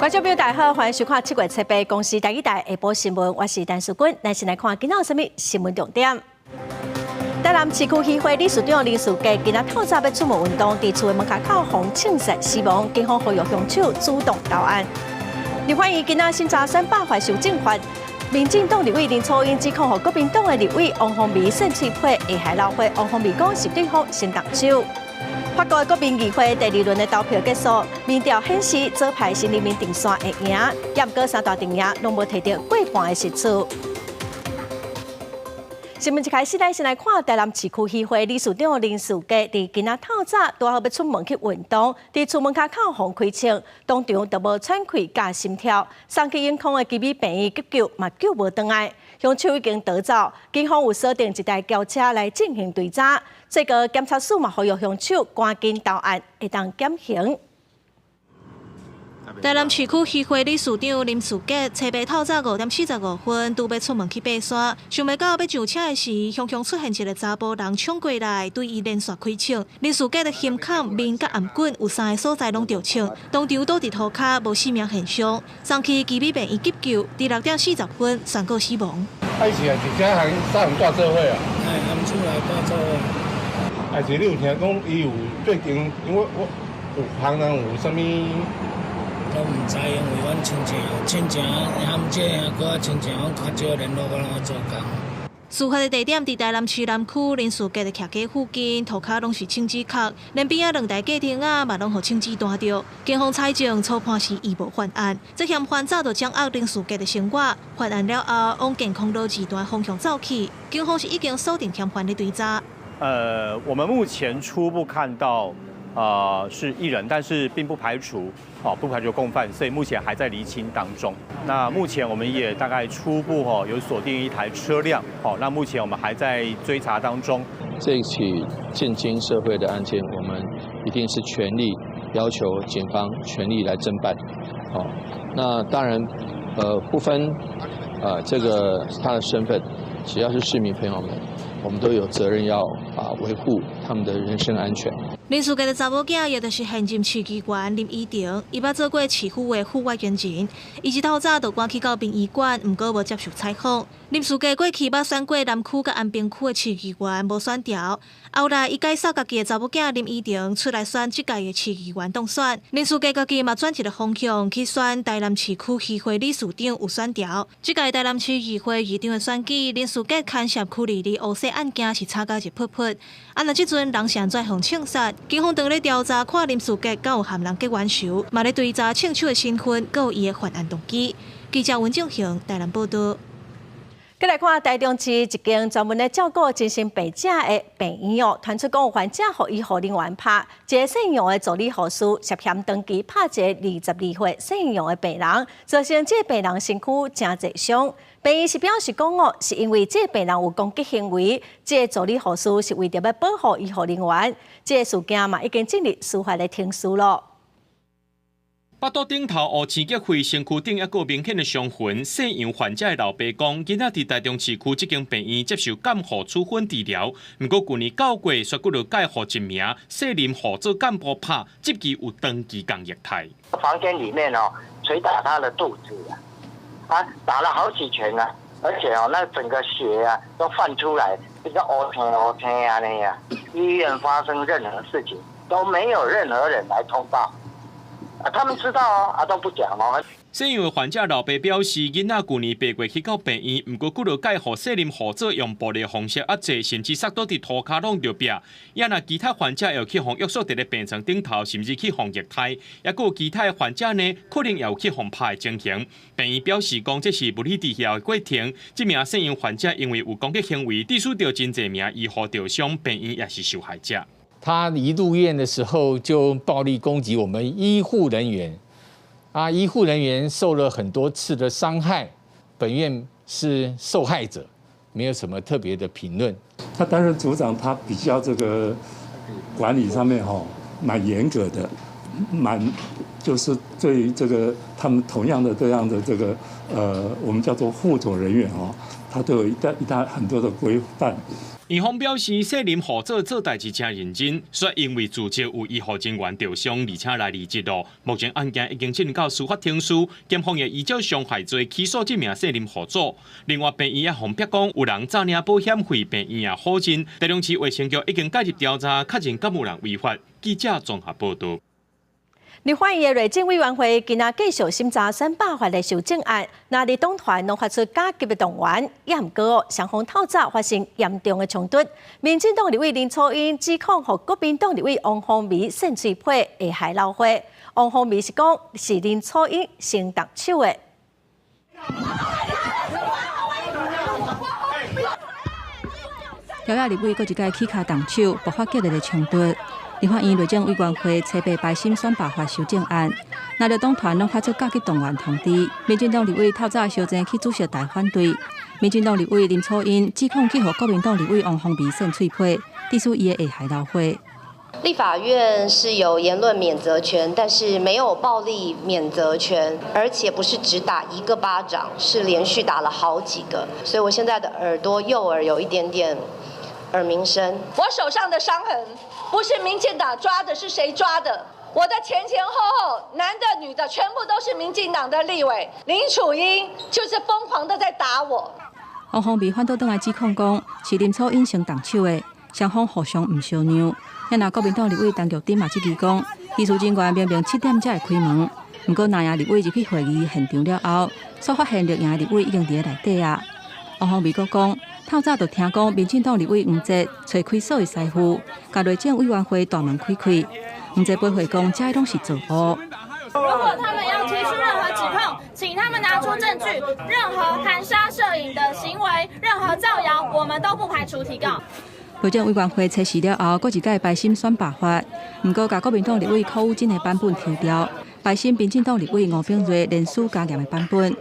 观众朋友，大家好，欢迎收看7月7日公视第一台下晡新闻，我是陈淑君，来先来看今仔有什么新闻重点。台南市区议会理事长林书记今仔透早要出门运动，伫厝的门口口红庆杀死亡，警方呼吁凶手主动投案。立法院今仔审查3罢法修正法，民进党立委林楚英指控和国民党的立委王宏维性侵配下害闹会，王宏维讲是对方先动手。法国国民议会第2轮的投票结束，民调显示左派新人民定线会赢，也毋过3大阵营拢无摕到过半的席次。新闻一开始，咱先来看台南市区议会理事长林书记伫今仔透早拄好要出门去运动，伫厝门口口红开枪，当场就无喘气加心跳，送去永康的基美病院急救，嘛救无回来，凶手已经逃走，警方有锁定一台轿车来进行追查。最高检察署嘛呼吁凶手赶紧投案，会当减刑。台南市区议会理事长林书记初白透早5点45分，拄要出门去爬山，想袂到要上车的时，雄出现一个查甫人冲过来，对伊连续开枪。林书记的胸口、面甲颔管有3个所在拢着枪，当场倒伫涂骹，无生命现象，送去基美病院急救，伫6点40分宣告死亡。是啊，是遮行三人大做伙啊。含出来大做伙。是你有听讲伊有最近，因为我有行人有啥物？都唔知，因为阮亲情含这个亲情，阮较少联络，我拢做工。事发的地点伫台南市南区林书记的徛家附近，涂骹拢是枪支壳，连边仔2台计程仔嘛拢互枪支弹着。警方采证初判是伊无犯案，这嫌犯早就掌握林书记的生活，犯案了后往健康路极端方向走去。警方是已经锁定嫌犯的追查。我们目前初步看到，是1人，但是并不排除，不排除共犯，所以目前还在厘清当中。那目前我们也大概初步有锁定1台车辆，那目前我们还在追查当中。这一起震惊社会的案件，我们一定是全力要求警方全力来侦办。那当然，不分这个他的身份，只要是市民朋友们，我们都有责任要维护他们的人身安全。林书记的查某囝也就是现任市议员林依婷，伊捌做过市府的户外援人，伊一透早就赶去到殡仪馆，毋过无接受采访。林书记过去捌选过南区甲安平区的市议员，无选调。后来伊介绍家己的查某囝林依婷出来选这届的市议员当选。林书记家己嘛转一个方向去选台南市区议会理事长有选调。这届台南市议会议长的选举，林书记牵涉区里的乌色案件是吵到一扑扑。若即阵人是安怎互枪杀？警方当咧调查，看林书记敢有含人结冤仇，嘛咧追查枪手的身份，佮有伊的犯案动机。记者文正雄台南报道。再来看台中市一间专门咧照顾精神病者的病院传出讲有患者互医护人员拍，一个姓杨的助理护士涉嫌登记拍一个22岁姓杨的病人，造成这个病人身躯真侪伤。病院是表示讲是因为这个病人有攻击行为，这个助理护士是为着要保护医护人员。这个事件嘛已经进入司法的庭事了。腹肚顶头乌青结灰，身躯顶一个明显的伤痕。姓杨患者的老爸讲，今仔伫台中市区这间病院接受监护处分治疗，不过去年9月却佫就介互一名涉任护做干部拍，即期有登记工业态。房间里面捶打他的肚子打了好几拳而且那整个血都泛出来，这个乌青那样。医院发生任何事情都没有任何人来通报。他们知道都不讲姓杨的患者老爸表示，囡仔去年8月去到病院，不过佫就介互涉任护者用暴力方式压制，甚至杀倒伫涂骹拢着壁。也若其他患者又去互约束伫咧病床顶头，甚至去互虐待。也佫有其他的患者呢，可能也有去互拍的情形。病院表示讲，这是无理治疗的过程。这名姓杨患者因为有攻击行为，隶属着真侪名医护受伤，病院也是受害者。他一入院的时候就暴力攻击我们医护人员，医护人员受了很多次的伤害，本院是受害者，没有什么特别的评论。他担任组长，他比较这个管理上面蛮严格的，就是对这个他们同样的这样的这个我们叫做护佐人员它都有很多的规范。院方表示，谢林合作做代志真认真，说因为组织有医护人员受伤，而且来离职咯。目前案件已经进到司法庭诉，检方也依照伤害罪起诉这名谢林合作。另外，病院也方逼讲有人诈领保险费，病院也否认。台中市卫生局已经介入调查，确认敢有人违法。记者综合报道。立法院的内政委员会今仔继续审查选罢法的修正案，那伫党团拢发出加急的动员，也毋过双方透早发生严重的冲突。民进党立委林楚英指控和国民党立委王凤梅扇嘴皮会害老花，王凤梅是讲是林楚英先动手的。调解立委搁一届起卡动手，爆发激烈的冲突。立法院内政委员会初备排审选罢法修正案，那着党团拢发出加急动员通知，民进党立委透早修正去主席台反对。民进党立委林楚英指控去互国民党立委王凤梅扇嘴皮，指出伊会害老花。立法院是有言论免责权，但是没有暴力免责权，而且不是只打一个巴掌，是连续打了好几个，所以我现在的右耳有一点点耳鸣声。我手上的伤痕不是民进党抓的，是谁抓的？我的前后，男的女的，全部都是民进党的立委。林楚英就是疯狂的在打我。王凤梅反倒转来指控讲是林楚英先动手的，双方互相唔相让。也拿国民党立委陈玉珍嘛质疑讲，技术人员明明7点才会开门，不过南亚立委入去会议现场了后，所发现绿营立委已经伫内底啊。王凤梅阁讲。透早就听讲，民进党立委黄捷找开所有师傅，甲内政委员会大门开开。黄捷背回讲，这拢是做恶。如果他们要提出任何指控，请他们拿出证据。任何含沙射影的行为，任何造谣，我们都不排除提告。内政委员会测试了后，搁一届排审选罢法，不过甲国民党立委柯武真的版本抽掉，排审民进党立委吴秉瑞连署加严的版本。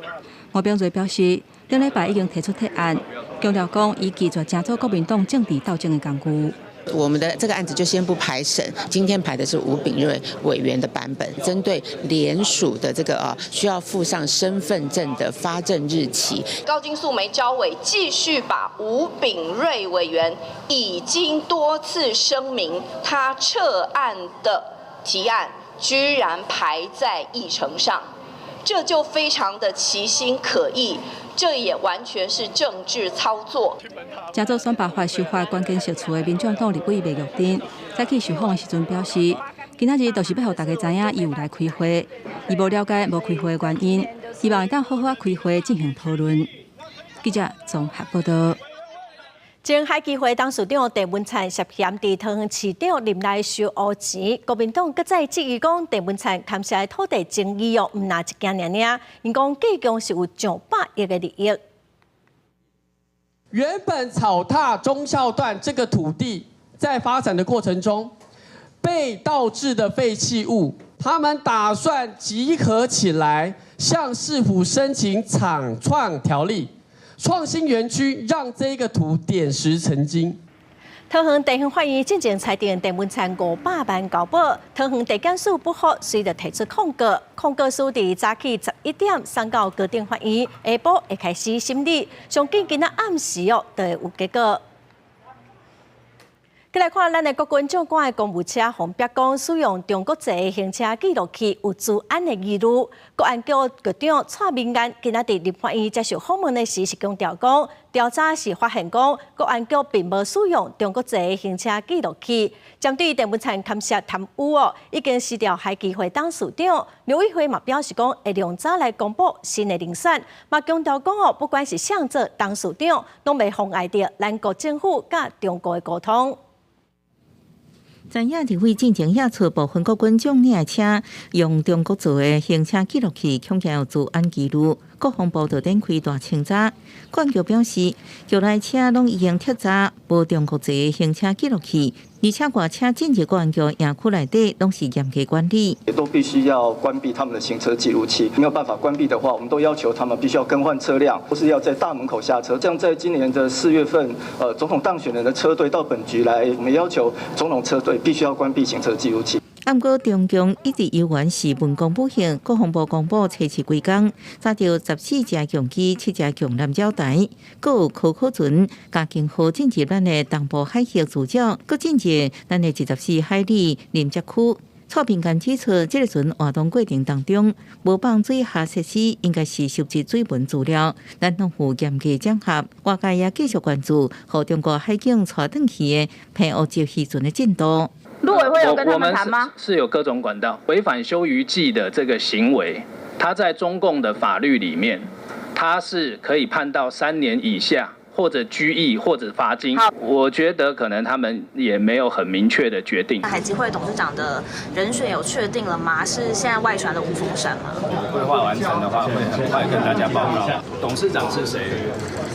吴秉瑞表示。顶礼拜已经提出提案，强调讲伊拒绝加做国民党政治斗争的工具。我们的这个案子就先不排审，今天排的是吴秉瑞委员的版本，针对联署的这个需要附上身份证的发证日期。高金素梅招委继续把吴秉瑞委员已经多次声明他撤案的提案，居然排在议程上。这就非常的其心可疑，这也完全是政治操作。加州选罢法修法关键小处的民进党立委麦玉珍，在去受访的时阵表示，今仔日就是要让大家知影伊有来开会，伊无了解无开会的原因，希望会当好好开会进行讨论。记者综合报道。前海基会董事长郑文灿涉嫌伫桃园市长任内收黑钱，国民党搁再质疑讲郑文灿牵涉土地争议唔拿一件尔尔，因讲计共是有上百亿的利益。原本草踏忠孝段这个土地，在发展的过程中被倒置的废弃物，他们打算集合起来，向市府申请厂创条例。创新园区让这个土点石成金。桃园地方法院进前裁定郑文灿500万交保，桃园地检署不服，随着提出控告。控告书伫早起11点送到高等法院，下晡会开始审理，上紧今仔暗时就会有结果。再来看，咱的国军长官的公务车红标讲使用中国籍行车记录器有治安的疑虑。国安局局长蔡明安今仔伫立法院接受访问的时是强调讲，调查是发现讲国安局并无使用中国籍行车记录器。针对郑文灿牵涉贪污已经失掉海基会董事长刘委会嘛表示讲会量早来公布新的人选，嘛强调讲不管是谁做董事长，拢未妨碍着咱国政府甲中国的沟通。知影立委进前也出部分国军将领的车用中国做的行车记录器，恐惊有治安记录。国防部就展开大清查。管局表示，局内车拢已经剔查无中国籍的行车记录器，而且外车进入国安局营区内底拢是严格管理，也都必须要关闭他们的行车记录器。没有办法关闭的话，我们都要求他们必须要更换车辆，或是要在大门口下车。这样，在今年的4月份，总统当选人的车队到本局来，我们要求总统车队必须要关闭行车记录器。不过中共一直有关是文攻不行，国防部公布初期规工，查到14架强机、7架强蓝胶台，阁有可可船加强好进入咱的东部海峡主角，阁进入咱的24海里临接区。蔡平干指出，这个船活动过程当中，无放水下设施，应该是收集水文资料，咱农户严格掌握。外界也继续关注，和中国海警带回去的骗乌礁渔船的进度。陆委会有跟他们谈吗？是有各种管道。违反休渔季的这个行为，它在中共的法律里面，它是可以判到3年以下。或者拘役或者罚金，我觉得可能他们也没有很明确的决定。海基会董事长的人选有确定了吗？是现在外传的吴峰山吗？规划完成的话，会很快跟大家报告。董事长是谁？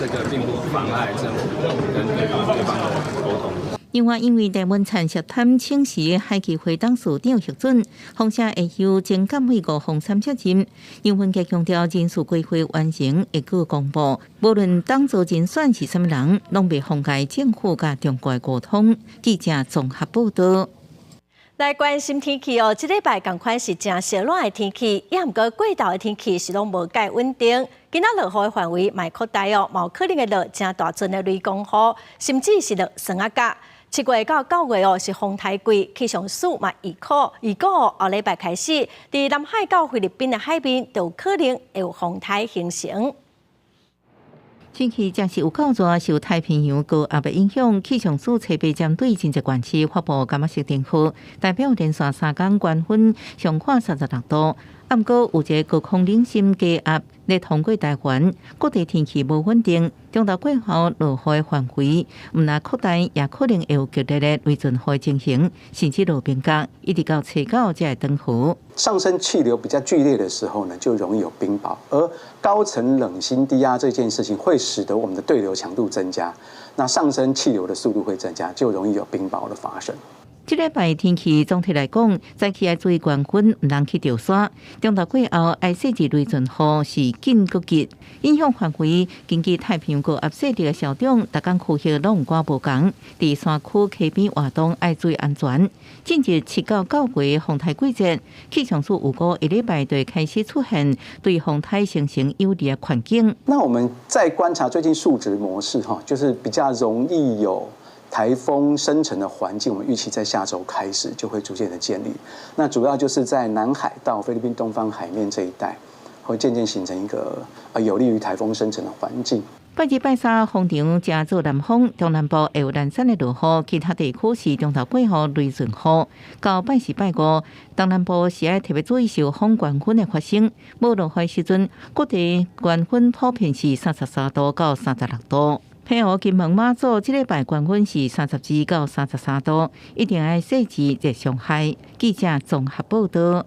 这个并不妨碍政府跟对方的沟通。另外，因为台湾产涉贪请示海基会董事长核准，风声会由证监会5方参责任。因分家强调，人事规划完成会搁公布，无论当作人选是什么人，拢袂妨碍政府甲中国的沟通。记者综合报道。来关心天气哦，这礼拜同款是真热暖的天气，也毋过过昼的天气是拢无介稳定。今仔落雨的范围卖扩大哦，有可能会落真大阵的雷公雨，甚至是落霜啊甲。7月到9月哦是风台季，气象署嘛预估后礼拜开始，伫南海到菲律宾的海边就有可能会有风台形成。天气真是有够热，受太平洋高压的影响，气象署测备针对真济县市发布感色警告，代表连续3天高温上看36度。不过有一个高空冷心低压咧通过台湾，各地天气无稳定，中昼过后落雨的范围毋若扩大，也可能会有剧烈的雷阵雨情形，甚至路边角，一直到初九才会登雨。上升气流比较剧烈的时候呢，就容易有冰雹，而高层冷心低压这件事情会使得我们的对流强度增加，那上升气流的速度会增加，就容易有冰雹的发生。这礼拜天气总体来讲，早起要注意高温，唔通去钓沙。中昼过后，爱细致雷阵雨是紧搁急，影响范围根据太平洋高压势力的校长，逐工区域拢有寡无同。伫山区溪边活动爱注意安全。进入7到9月风台季节，气象署预估一礼拜就会开始出现对风台形成有利的环境。那我们在观察最近数值模式就是比较容易有台风生成的环境，我们预期在下周开始就会逐渐的建立。那主要就是在南海到菲律宾东方海面这一带，会渐渐形成一个有利于台风生成的环境。拜2、拜3，风场加做南风，中南部会有零散的落雨，其他地区是中昼过后雷阵雨。到拜4、拜5，东南部是要特别注意受风高温的发生。无落雨时阵，各地高温普遍是33度到36度。配合金门马祖，这礼拜高温是32到33度，一定要细致热上海。记者综合报道。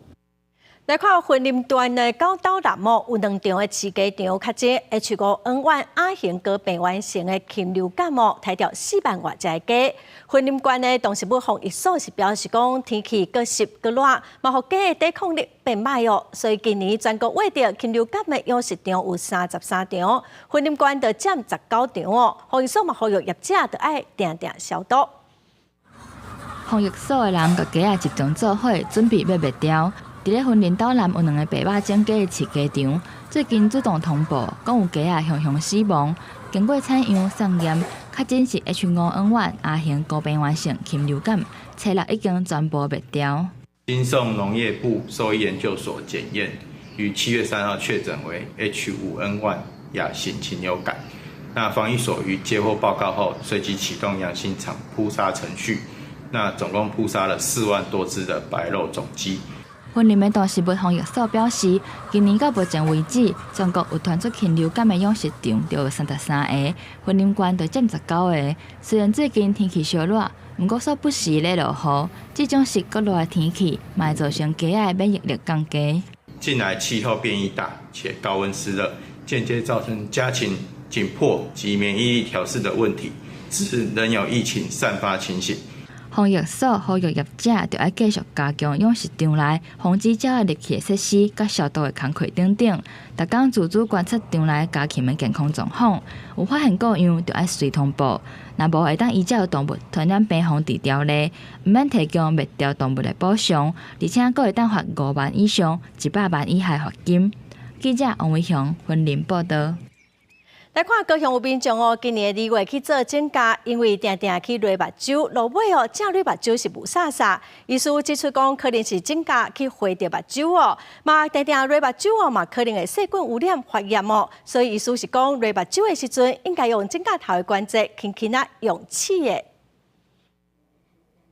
来看云林段的高岛南木有2场的饲鸡场较济 H5N1 亚型高病原性的禽流感木，抬掉4万多只鸡。云林县的动植物防疫所是表示讲，天气搁湿搁热，嘛互鸡的抵抗力变歹哦。所以今年全国挖到禽流感的养殖场有33场，云林县就占19场哦。防疫所嘛呼吁业者就爱定定消毒。防疫所的人，甲鸡仔集中做伙，准备要灭掉。伫咧云林岛南有2个白肉种鸡的饲鸡场，最近主动通报，讲有鸡仔熊死亡。经过采样送验，确诊是 H5N1 亚型高病原性禽流感，车辆已经全部灭掉。经送农业部兽医研究所检验，于7月3号确诊为 H5N1 亚型禽流感。那防疫所于接获报告后，随即启动阳性场扑杀程序。那总共扑杀了4万多只的白肉种鸡。云林的动植物防疫所表示，今年到目前为止，全国有传出禽流感的养殖场就有33个，云林县就占19个。虽然最近天气稍热，不过所不时咧落雨，这种湿搁热的天气，嘛会造成鸡仔的免疫力降低。近来气候变异大且高温湿热，间接造成家禽紧迫及免疫力调试的问题，致仍有疫情散发情形。防疫所呼吁业者就要继续加强养殖场内防止鸟仔入去的设施、甲消毒的工课等等，逐工自主观察场内家禽的健康状况，有发现各样就要随通报。若无会当依照动物传染病防治条例，毋免提供灭掉动物的补偿，而且佫会当罚5万以上100万以下罚金。记者王伟雄云林报道。来看高雄有民众哦，今年2月去做检查，因为定定去lấy目睭，落尾哦，正镭目睭是雾煞煞。医师指出讲，可能是检查去回着目睭哦，嘛定定lấy目睭哦，嘛可能会细菌污染发炎哦。所以医师是讲，lấy目睭的时阵，应该用检查头的关节轻轻啊用刺的。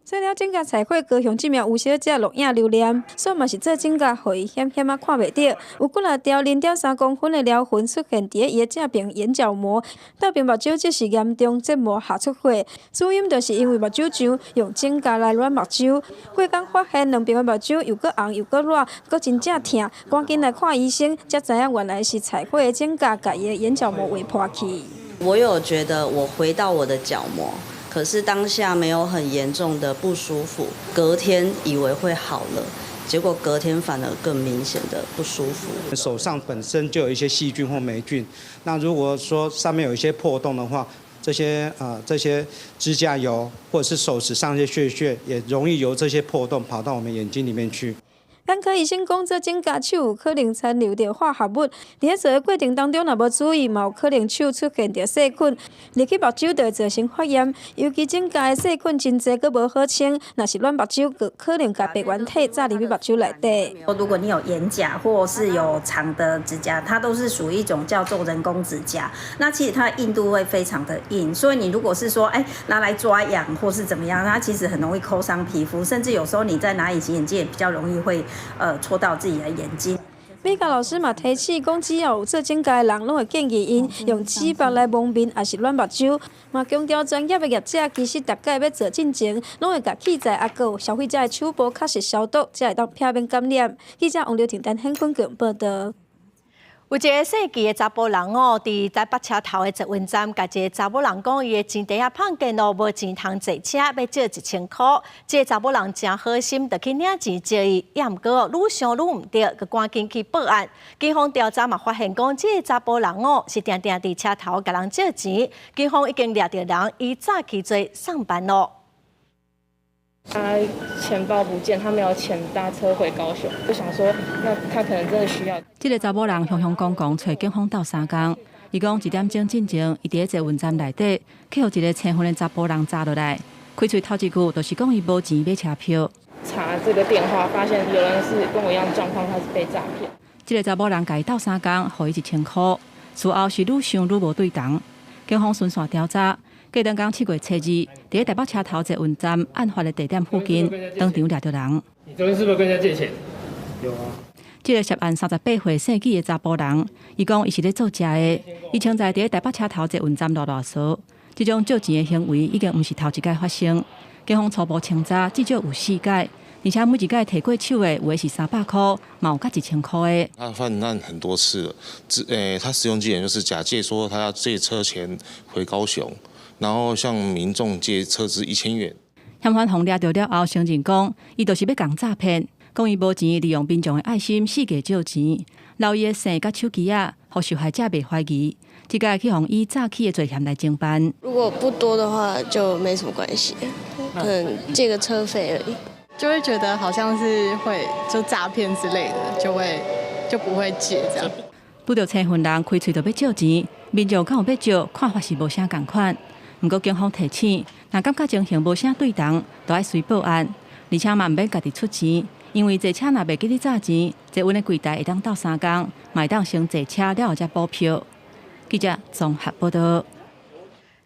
做了整甲彩绘，高雄这名有小姐录影留念，所以嘛是做整甲，互伊险险啊看袂到。有几啊条0.3公分的疗痕出现伫伊的正边眼角膜，倒边目睭即是严重结膜下出血，主因就是因为目睭上用整甲来染目睭。过工发现两边的目睭又搁红又搁热，搁真正痛，赶紧来看医生，才知影原来是彩绘的整甲，甲伊的眼角膜划破去。我有觉得我回到我的角膜。可是当下没有很严重的不舒服，隔天以为会好了，结果隔天反而更明显的不舒服。手上本身就有一些细菌或霉菌，那如果说上面有一些破洞的话，这些指甲油或者是手指上一些屑也容易由这些破洞跑到我们眼睛里面去。眼科医生讲，做整甲手有可能残留着化合物，伫做的过程当中，若无注意，嘛有可能手出现着细菌，入去目睭就会造成发炎。尤其整甲的细菌真侪，佫无好清，若是软目睭，佫可能甲病原体炸入去目睭内底。如果你有眼甲或是有长的指甲，它都是属于一种叫做人工指甲。那其实它的硬度会非常的硬，所以你如果是说拿来抓痒或是怎么样，它其实很容易抠伤皮肤，甚至有时候你在拿隐形眼镜也比较容易会。戳到自己的眼睛。美甲老师嘛提醒讲，只要有做整甲的人，拢会建议因用纸板来蒙面，也是软目睭。嘛强调专业的业者，其实大家要做进前，拢会甲器材啊个消费者的手部确实消毒，才会当避免感染。记者王刘婷、陈hen坤个报道。有一个姓纪的查甫人哦，伫台北车头的捷运站，甲一个查某人讲，伊的钱底下碰见咯，无钱通坐车，要借1000块。这个查某人真好心，就去领钱借伊，也毋过愈想愈毋对，佮赶紧去报案。警方调查嘛，发现讲，这个查甫人哦，是定定伫车头甲人借钱。警方已经抓到人，伊早起做上班咯。他钱包不见，他没有钱搭车回高雄，就想说，那他可能真的需要。这个查某人雄雄公公找警方斗3工，伊讲1点钟进前，伊伫咧捷运站内底，去互一个青婚的查甫人抓落来，开嘴头一句就是讲伊无钱买车票。查这个电话，发现有人是跟我一样状况，他是被诈骗。这个查某人甲伊斗3工，互伊1000块，事后是愈想愈无对同，警方顺线调查。过当天7月初2，伫台北车头捷运站案发的地点附近，当场抓到人。你昨天是不是跟人家借钱？有啊。这个涉案38岁姓纪的查甫人，伊讲伊是咧做食的，伊曾在台北车头捷运站落扫。这种借钱的行为已经毋是头一届发生，警方初步清查至少有4届，而且每一届摕过手的有的是300块，嘛有甲1000块的。他犯案很多次了，他使用技能就是假借说他要借车钱回高雄。然后向民众借车资1000元。嫌犯红抓到了后，承认讲，伊就是要共诈骗，讲伊无钱，利用民众的爱心四界借钱，留伊的姓甲手机啊，互受害者袂怀疑，即个去互伊诈欺的罪嫌来侦办。如果不多的话，就没什么关系，可能借个车费而已。就会觉得好像是会就诈骗之类的，就不会借这样。拄到青婚人开喙就要借钱，民众敢有要借，看法是无啥共款。不过警方提醒，若感觉情形无啥对同，就要随报案，而且嘛毋免家己出钱，因为坐车若袂记你trả钱，捷运的柜台会当斗3工，嘛会当先坐车了后才补票。记者综合报道。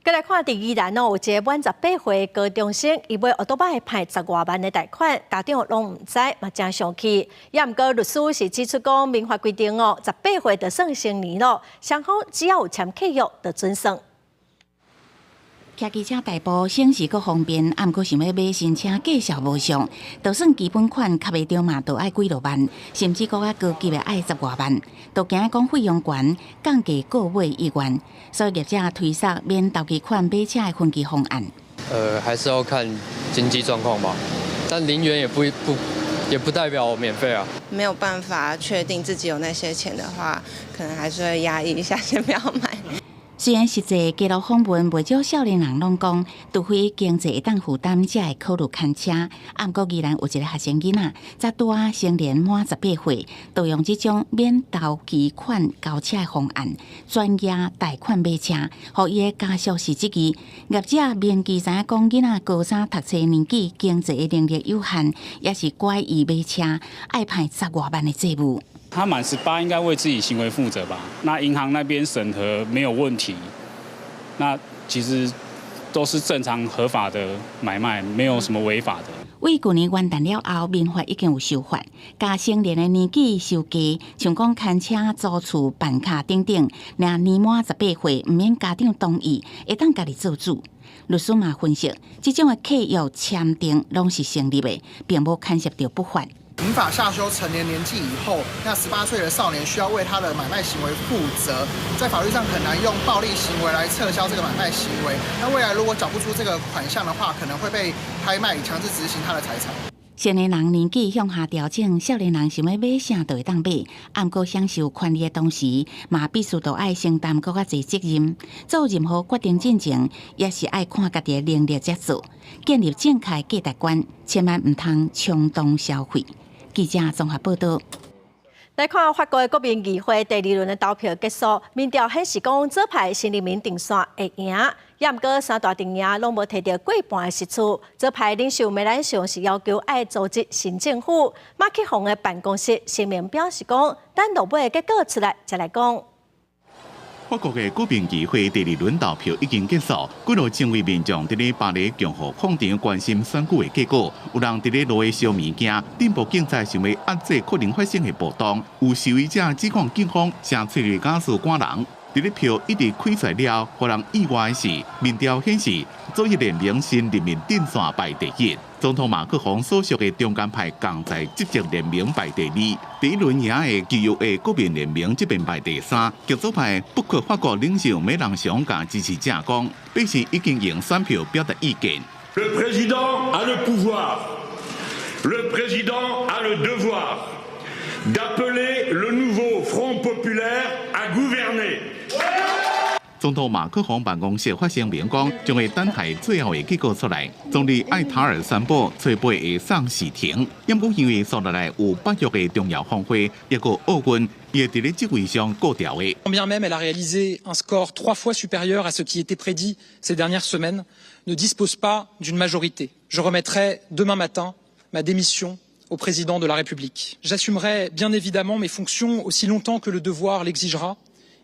再来看第宜兰哦，有一个满18岁高中生，伊买奥多巴派10多万的贷款，家长拢毋知，嘛真生气。也毋过律师是指出讲，民法规定哦，18岁就算成年咯，双方只要有签契约就准算。骑机车代步省时阁方便，啊，毋过想要买新车价小无上，就算基本款卡袂着嘛，都爱几落万，甚至阁较高级的爱10多万，都惊讲费用悬，降价购买意愿，所以业者推测免头期款买车的分期方案。还是要看经济状况吧。但0元也不代表免费啊。没有办法确定自己有那些钱的话，可能还是会压抑一下，先不要买。虽然实际记录访问不少少年人拢讲，除非经济会当负担，才会考虑牵车。不过依然有一个学生囡仔，才拄啊成年满18岁，就用这种免头期款交车的方案，专业贷款买车，互伊的家属是自己。业者面记知影讲，囡仔高三读册年纪，经济能力有限，也是怪伊买车，爱判10多万的债务。他满18应该为自己行为负责吧？那银行那边审核没有问题，那其实都是正常合法的买卖，没有什么违法的。为去年元旦了后，民法已经有修法，加成年的年纪收加，像讲牵车、租厝、办卡等等，若年满18岁，唔免家长同意，会当家己做主。律师嘛分析，这种的契约签订拢是成立的，并无牵涉到不法。民法下修成年年纪以后，那18岁的少年需要为他的买卖行为负责，在法律上很难用暴力行为来撤销这个买卖行为。那未来如果找不出这个款项的话，可能会被拍卖以强制执行他的财产。成年人年纪向下调整，少年人想要买啥就会当买，不过享受权利的同时，嘛必须都爱承担更加侪责任。做任何决定进前，也是爱看家己的能力才做。建立正确价值观，千万唔通冲动消费。记者综合报道。来看法国的国民议会第2轮的投票结束，民调显示讲左派新人民定线会赢，也毋过3大阵营拢无摕到过半的席次。左派领袖梅兰雄是要求爱组织新政府。马克宏的办公室声明表示讲，等落尾的结果出来才来讲。法国的国民议会第2轮投票已经结束，几路成为民众伫咧巴黎共和广场关心选举的结果。有人伫咧路的烧物件，顶部警察想要压制可能发生的暴动。有示威者指控警方向催泪ga斯赶人。伫咧票一直开出来了，让人意外的是，民调显示左翼联盟新人民定线排第1。总统马克宏所属的中间派共在执政联盟排第2，第1轮赢的自由的国民联盟这边排第3。极左派不括法国领袖梅朗雄甲支持者讲，表示已经用选票表达意见。Le président a le pouvoir, le président a le devoir d'appeler le nouveau Front populaire à gouverner。总统马克宏办公室发声明讲，将会等待最后的结果出来。总理艾塔尔宣布初步会送事庭，因过因为所落来有北约的重要峰会，一个奥运也伫咧职位上过调的。Bien même, elle a réalisé un score 3 fois supérieur à ce qui était prédit ces dernières semaines, ne dispose pas d'une majorité. Je remettrai demain matin ma démission au président de la République. J'assumerai bien évidemment mes fonctions aussi longtemps que le devoir l'exigera.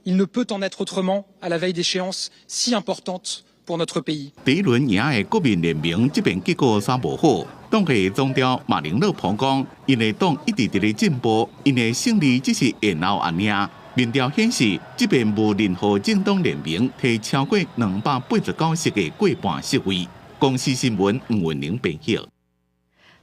Il ne peut en être autrement à la veille d'échéances si importantes pour notre pays。第1轮赢的国民联盟这边结果煞无好，党系总调马林勒旁讲，因的党一直伫咧进步，因的胜利只是延后安赢。民调显示，这边无任何政党联盟摕超过289席的过半席位。公司新闻吴文玲编辑。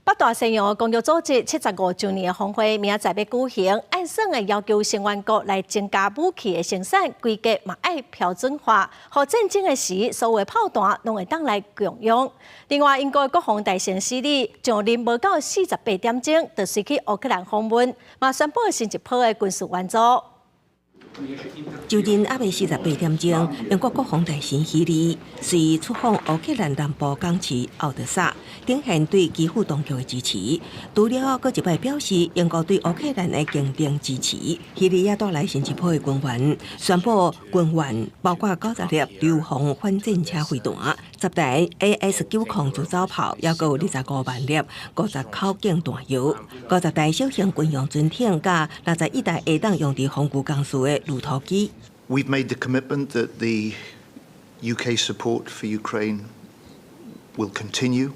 北大西洋工业组织75周年的峰会明仔载要举行，按算的要求成员国来增加武器的生产，规格嘛爱标准化，互战争的时所有的炮弹拢会当来共用。另外，英国国防大臣施里将临无到48点钟，就随去乌克兰访问，嘛宣布新一波的军事援助。就任暗暝48点钟，英国国防大臣希利随出访乌克兰南部港市奥德萨，展现对基辅当局的支持。除了搁一摆表示英国对乌克兰的坚定支持，希利也带来新一波的军援，宣布军援包括90粒流防反战车飞弹、10台 AS-90自走炮，也有25万粒50口径弹药、50台小型军用军艇，甲61台会当用伫防御工事的路途机。We've made the commitment that the UK support for Ukraine will continue.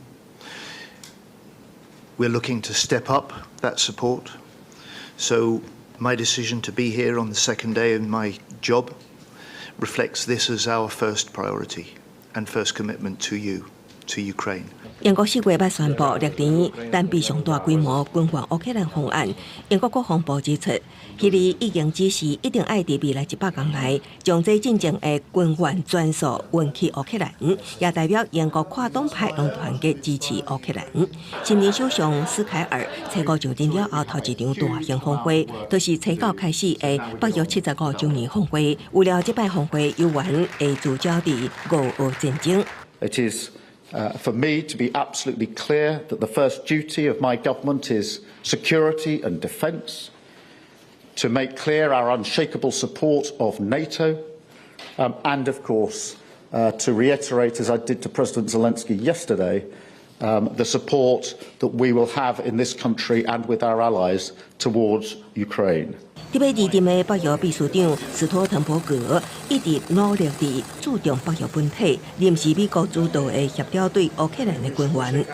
We're looking to step up that support. So my decision to be here on the second day of my job reflects this as our first priority and first commitment to you, to Ukraine. 英国4月捌宣布历年单笔上大规模军援乌克兰方案。英国国防部指出，希里已经指示一定爱伫未来100天内，将这进程的军援全数运去乌克兰，也代表英国跨党派拢团结支持乌克兰。新任首相斯凯尔初5就任了后头一场大型峰会，就是初9开始的北约75周年峰会。有了这摆峰会，有缘会聚焦伫俄乌战争。It is for me to be absolutely clear that the first duty of my government is security and defence, to make clear our unshakable support of NATO, and of course to reiterate, as I did to President Zelensky yesterday, the support that we will have in this country and with our allies towards Ukraine. 伫要离任的北约秘书长斯托滕伯格一直努力地注重北约本体，临时美国主导的协调对乌克兰的军援。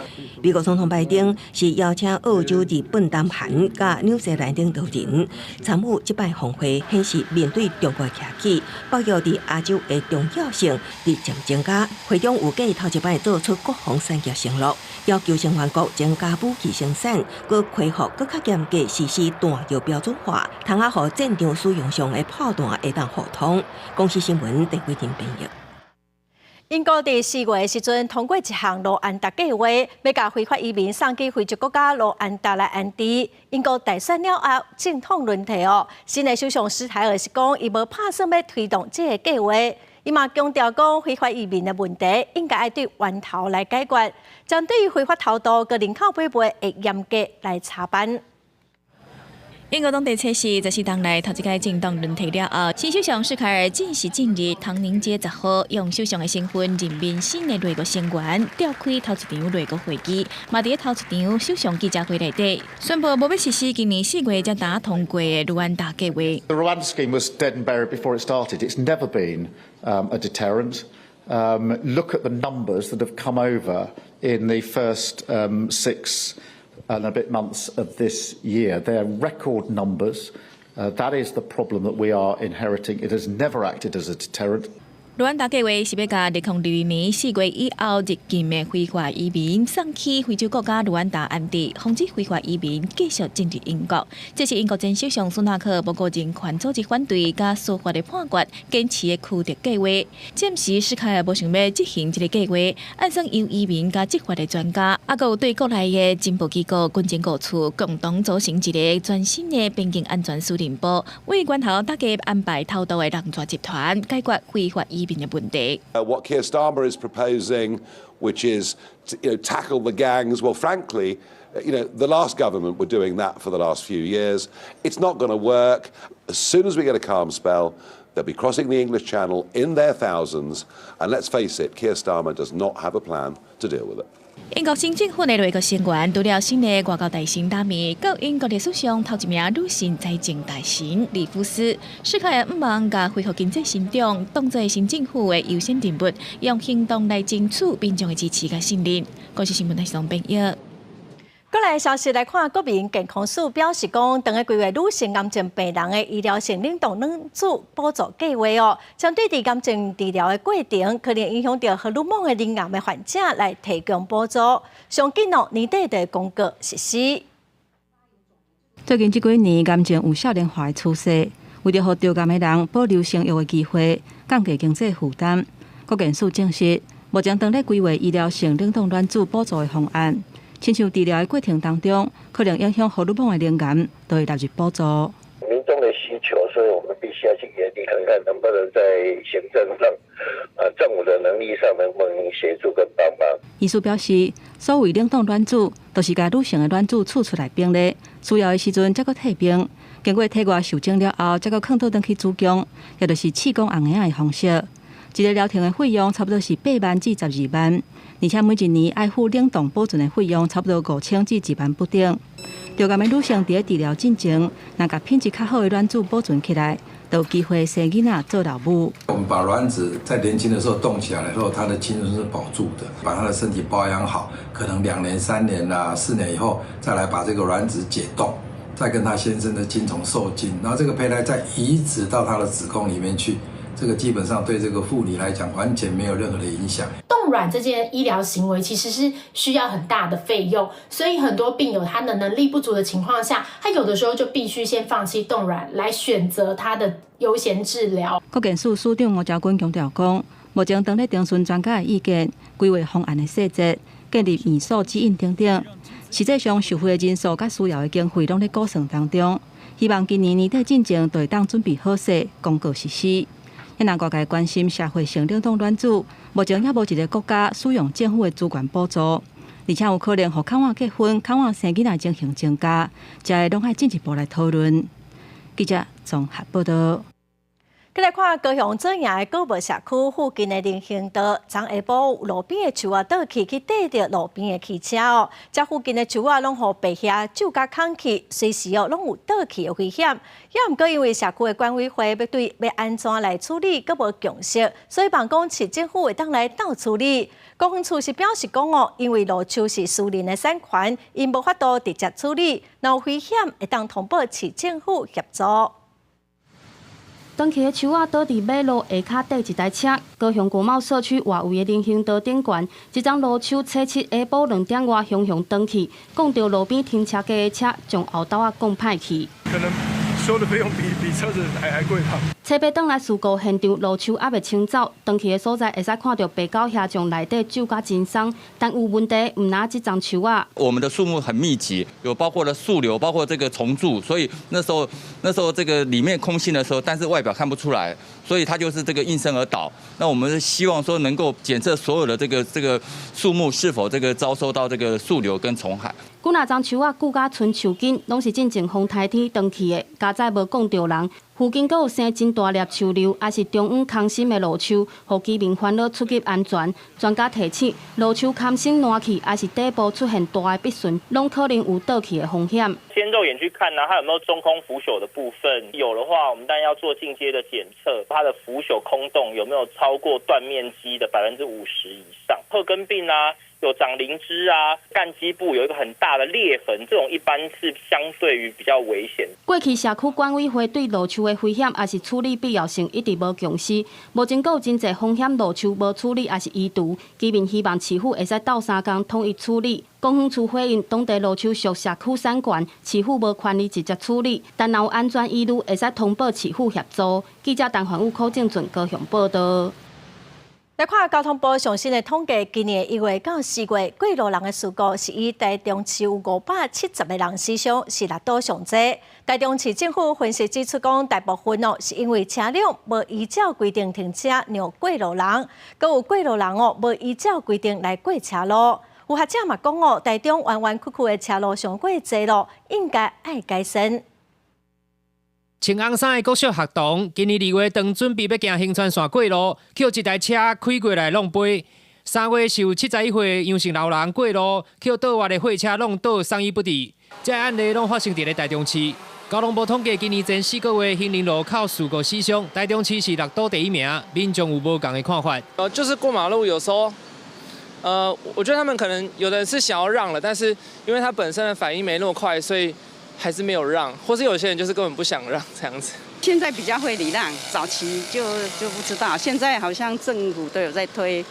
美国总统拜登是邀请澳洲、日本、南韩甲纽西兰等多人参与这摆峰会，显示面对中国的崛起，北约伫亚洲的重要性日渐增加。会中有计头一摆做出国防产业承诺，要求成员国增加武器生产，佮恢复佮较严格实施弹药标准化，通啊，互战场使用上的炮弹会当互通。公司新闻陈伟霆编译。英国伫4月时阵通过一项罗安达计划，要甲非法移民送去非洲国家罗安达来安置。英国大选了后，总统轮替哦，新的首相施泰尔是讲，伊无打算要推动这个计划。伊嘛强调讲，非法移民的问题应该要对源头来解决，将对于非法偷渡佮人口买卖会严格来查办。英国当地测试14天内头一届政党轮替了后，新首相施凯尔正式进入唐宁街10号，用首相的身份任命新的内阁成员，召开头一场内阁会议。嘛，伫头一场首相记者会内底，宣布无要实施今年4月才打通过的卢安达计划。The Rwanda scheme was dead and buried before it started. It's never been a deterrent. Look at the numbers that have come over in the first 6 and a bit months of this year. They're record numbers. That is the problem that we are inheriting. It has never acted as a deterrent. 卢安达计划是要甲2022年4月以后入境的非法移民送去非洲国家卢安达安置，防止非法移民继续进入英国。这是英国前首相苏纳克报告人权组织反对加司法的判决，坚持的驱逐计划。暂时施凯尔无想要执行这个计划，按算由移民加执法的专家，还有对国内的情报机构、军情局处共同组成一个全新的边境安全司令部，为源头大家安排偷渡的人抓集团，解决非法移民。What Keir Starmer is proposing, which is to, tackle the gangs, well, frankly, the last government were doing that for the last few years. It's not going to work. As soon as we get a calm spell, they'll be crossing the English Channel in their thousands. And let's face it, Keir Starmer does not have a plan to deal with it. 英国新政府的内阁成员除了新的外交大臣达米，到英国历史上头一名女性财政大臣里夫斯，施凯尔毋忘甲恢复经济成长当作新政府的优先任务，用行动来争取民众的支持甲信任。国际新闻台是编译。过来消息来看，国民健康署表示讲，当个规划女性癌症病人的医疗性冷冻卵子补助计划哦，针对癌症治疗的过程可能影响到荷尔蒙的罹癌的患者来提供补助。上紧哦，年底的公告实施。最近这几年，癌症有少年化的趋势，为了让得癌的人保留生育的机会，降低经济负担，国健署证实，目前正在规划医疗性冷冻卵子补助的方案。亲像治疗的过程当中，可能影响荷尔蒙的灵感，都会纳入补助。民众的需求，所以我们必须要去研究看看，能不能在行政上、政府的能力上，能不能协助跟帮忙。医师表示，所谓冷冻卵子，都是把女性的卵子取出来冰咧，需要的时阵才搁退冰，经过体外受精了后，才搁放倒转去子宫，也就是气宫红眼的方式。一个疗程的费用差不多是8万至12万。而且每一年爱付冷冻保存的费用差不多5000至1万不等。得癌的女性在治疗进前，若把品质较好的卵子保存起来，就有机会生囡仔做老母。我们把卵子在年轻的时候冻起来的时候，她的青春是保住的，把她的身体保养好，可能2年、3年4年以后，再来把这个卵子解冻，再跟她先生的精虫受精，然后这个胚胎再移植到她的子宫里面去。这个基本上对这个妇女来讲完全没有任何的影响。冻卵这件医疗行为其实是需要很大的费用，所以很多病友他的能力不足的情况下，他有的时候就必须先放弃冻卵，来选择他的优先治疗。国健署署长吴朝君强调讲，目前正在征询专家的意见，规划方案的细节，建立面数指引等等。实际上，受惠的人数甲需要的经费拢在估算当中。希望今年年底进前就会当准备好势，公告实施。也让各界关心社会性冷冻卵子，目前也无一个国家使用政府的资源补助，而且有可能互看望结婚、看望生囡仔情形增加，这个拢爱进一步来讨论。记者综合报道。再来看高雄左营的高木社区附近的人行道，昨下晡路边的树啊倒去缀着路边的汽车哦，这附近的树啊拢互白遐酒甲空气，随时拢有倒去的危险。也毋过因为社区的管委会要安怎来处理，阁无共识，所以办公市政府会当来倒处理。高分处是表示讲哦，因为路树是私人的产权，因无法度直接处理，若有危险会当通报市政府协助。长期的树仔倒伫马路下骹底一台车，高雄国贸社区外围的人行道顶悬，一张路树初七下晡2点外向倒去，讲到路边停车格的车将后斗仔讲歹去。可能修的费用比车子还贵吧。车尾转来事故现场，路树还未清走，倒去的所在会使看到白狗遐将内底酒甲真松，但有问题唔拿这张树仔。我们的树木很密集，有包括了树瘤，包括这个虫蛀，所以那时候这个里面空心的时候，但是外表看不出来，所以它就是这个应声而倒。那我们是希望说能够检测所有的这个树木是否这个遭受到这个树瘤跟虫害。几若张树仔久甲剩树根，拢是进前风台天倒去的，加载无讲到人。附近阁有生真大粒树瘤，也是中央空心的路树，互居民烦恼出入安全。专家提醒，路树空心烂去，也是底部出现大的壁损，拢可能有倒去的风险。先肉眼去看呢，它有没有中空腐朽的部分？有的话，我们当然要做进阶的检测，它的腐朽空洞有没有超过断面积的50%以上？褐根病啊。有长灵芝啊，干基部有一个很大的裂痕，这种一般是相对于比较危险。过去社区管委会对路树的危险也是处理必要性一直无重视，目前阁有真侪风险路树无处理也是移除，居民希望市府会使斗3工统一处理。公园处回应当地路树属社区产权，市府无权利直接处理，但若有安全疑虑会使通报市府协助。记者陈环宇、柯正俊高雄报道。来看交通部上新的统计，今年1月到4月过路人的事故是以台中市有570个人死伤，是6岛上济。台中市政府分析指出，讲大部分是因为车辆无依照规定停车让过路人，阁有过路人无依照规定来过车路。有学者嘛讲台中弯弯曲曲的车路上过济路，应该爱改善。穿红衫的国小学童，今年2月当准备要行行川线过路，却有一台车开过来弄飞。3月是有71岁杨姓老人过路，却倒滑的货车弄倒伤医不治。这案例拢发生在台中市。交通部统计，今年前4个月行人路口事故死伤，台中市是6岛第1名。民众有无同的看法？就是过马路有时候，我觉得他们可能有的人是想要让了，但是因为他本身的反应没那么快，所以还是没有让，或是有些人就是根本不想让这样子。现在比较会礼让，早期就不知道，现在好像政府都有在推，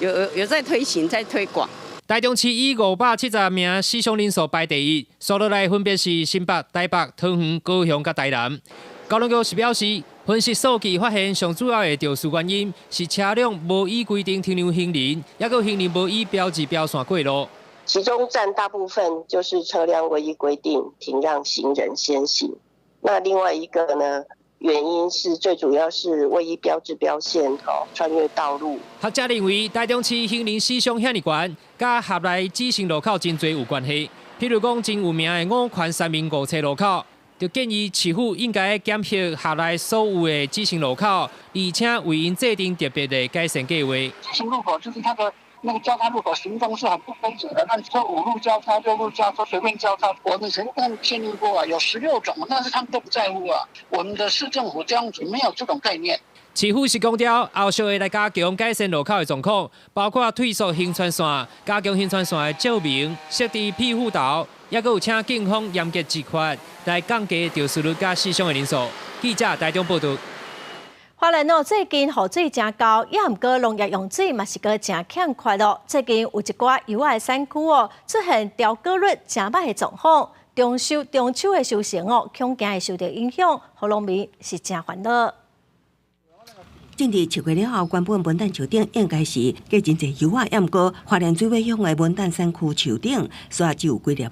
有在推行，在推广。台中市以570名死伤人数排第1，数落来分别是新北、台北、桃园、高雄甲台南。交通局是表示，分析数据发现，上主要的肇事原因是车辆无依规定停留行人，也有行人无依标志标线过路。其中占大部分就是车辆未依规定停让行人先行。那另外一个呢，原因是最主要是未依标志标线穿越道路。学者认为，台中市行人死伤遐尼悬，甲合来指示路口真侪有关系。譬如讲，真有名的5权3民5车路口，就建议市府应该检核合来所有的指示路口，而且为因制定特别的改善计划。指示路口就是它的那个交叉路口行动是很不规则的，那你说5路交叉、6路交叉随便交叉，我们曾经建议过啊，有16种，但是他们都不在乎啊。我们的市政府这样子没有这种概念。市府是强调，后续会来加强改善路口的状况，包括退缩行船线、加强行船线的照明、设置庇护岛，也有请警方严格执法，来降低肇事率甲死伤的人数。记者台中报道。花莲最近雨水真高，也毋过农业用水嘛是个真欠缺咯。最近有一寡油的产区出现调割率真歹的状况，中秋的收成恐惊会受到影响，互农民是真烦恼。正伫7月了后，原本文旦树顶应该是计真侪油也毋过花莲水尾乡的文旦山区树顶，煞只有几粒有